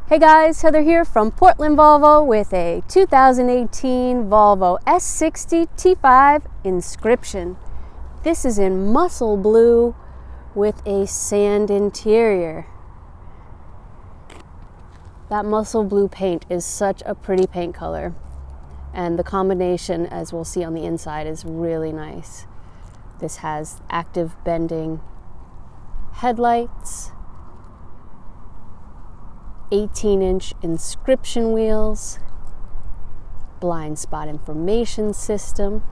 Hey guys, Heather here from Portland Volvo with a 2018 Volvo S60 T5 Inscription. This is in muscle blue with a sand interior. That muscle blue paint is such a pretty paint color, and the combination, as we'll see on the inside, is really nice. This has active bending headlights, 18-inch inscription wheels, blind spot information system.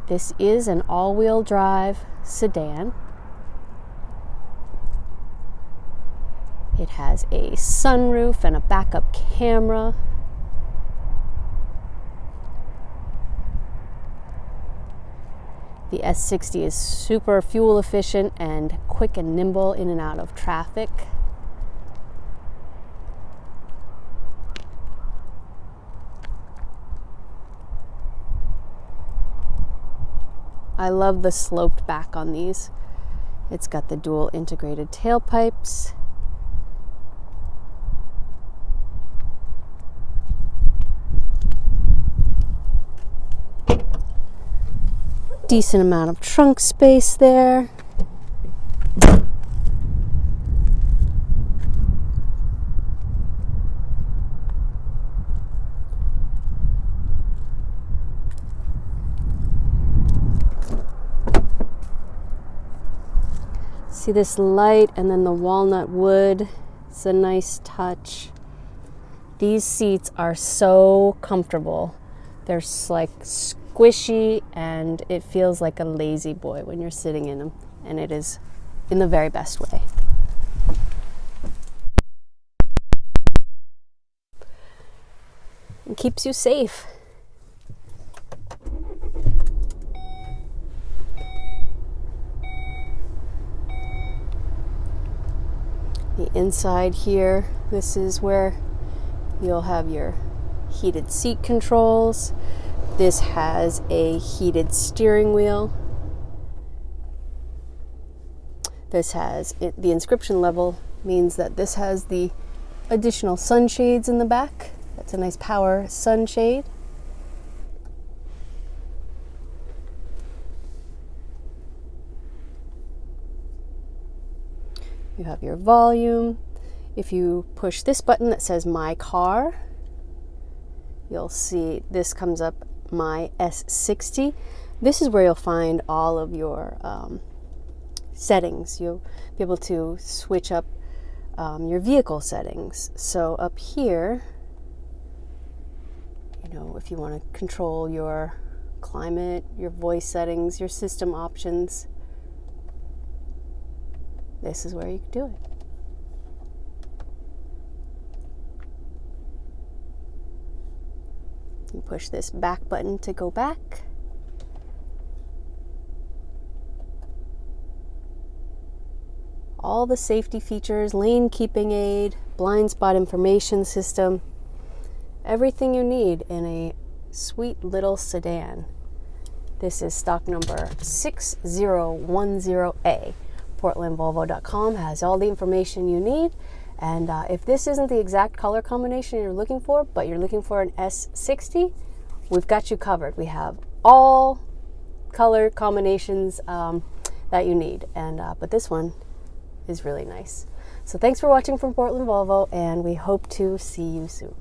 This is an all-wheel drive sedan. It has a sunroof and a backup camera. The S60 is super fuel efficient and quick and nimble in and out of traffic. I love the sloped back on these. It's got the dual integrated tailpipes. Decent amount of trunk space there. See this light and then the walnut wood. It's a nice touch. These seats are so comfortable. They're like squishy and it feels like a lazy boy when you're sitting in them, and it is in the very best way. It keeps you safe. The inside here, this is where you'll have your heated seat controls. This has a heated steering wheel. This has the inscription level means that this has the additional sunshades in the back. That's a nice power sunshade. You have your volume. If you push this button that says My Car, you'll see this comes up, My S60. This is where you'll find all of your settings. You'll be able to switch up your vehicle settings. So up here, if you want to control your climate, your voice settings, your system options, this is where you can do it. You push this back button to go back. All the safety features, lane keeping aid, blind spot information system, everything you need in a sweet little sedan. This is stock number 6010A. PortlandVolvo.com has all the information you need, and if this isn't the exact color combination you're looking for, but you're looking for an S60, we've got you covered. We have all color combinations that you need, and but this one is really nice. So thanks for watching from Portland Volvo, and we hope to see you soon.